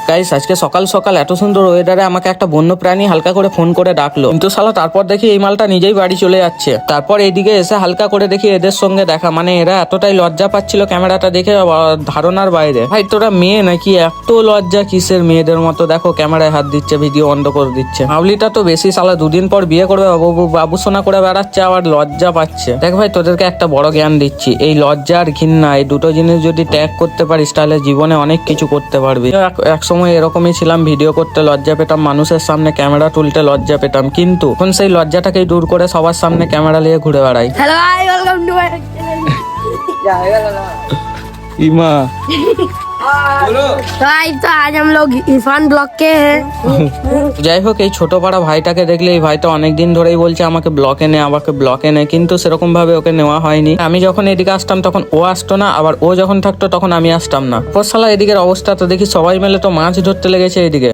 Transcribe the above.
Guys আজকে সকাল সকাল এত সুন্দর ওয়েদারে আমাকে একটা বন্য প্রাণী হালকা করে ফোন করে ডাকলো, কিন্তু শালা তারপর দেখি এই মালটা নিজেই বাড়ি চলে যাচ্ছে। তারপর এইদিকে এসে হালকা করে দেখি এদের সঙ্গে দেখা, মানে এরা এতটাই লজ্জা পাচ্ছিল ক্যামেরাটা দেখে ধারণার বাইরে। ভাই তোরা মেয়ে নাকি, এত লজ্জা কিসের মেয়েদের মতো? দেখো ক্যামেরায় হাত দিচ্ছে, ভিডিও বন্ধ করে দিচ্ছে। মাউলিটা তো বেশি, শালা দুদিন পর বিয়ে করবে, বাবুসোনা করে বেড়াচ্ছে, আবার লজ্জা পাচ্ছে। দেখ ভাই তোদেরকে একটা বড় জ্ঞান দিচ্ছি, এই লজ্জা আর ঘৃণা এই দুটো জিনিস যদি ত্যাগ করতে পারিস তাহলে জীবনে অনেক কিছু করতে পারবি। এক সময় এরকমই ছিলাম, ভিডিও করতে লজ্জা পেতাম, মানুষের সামনে ক্যামেরা তুলতে লজ্জা পেতাম, কিন্তু এখন সেই লজ্জাটাকেই দূর করে সবার সামনে ক্যামেরা নিয়ে ঘুরে বেড়াই। Hello hi welcome to my ইমা गाइस। तो आज हम लोग इरफान ब्लॉग के हैं। যাই হোক, এই ছোট পাড়া ভাইটাকে দেখলে, এই ভাইটা অনেকদিন ধরেই বলছে আমাকে ব্লকে নে, আমাকে ব্লকে নে, কিন্তু সেরকম ভাবে ওকে নেওয়া হয়নি। আমি যখন এদিকে আসতাম তখন ও আসতো না, আবার ও যখন থাকতো তখন আমি আসতাম না। শালা এদিকের অবস্থা তো দেখি সবাই মিলে তো মাছ ধরতে লেগেছে এদিকে।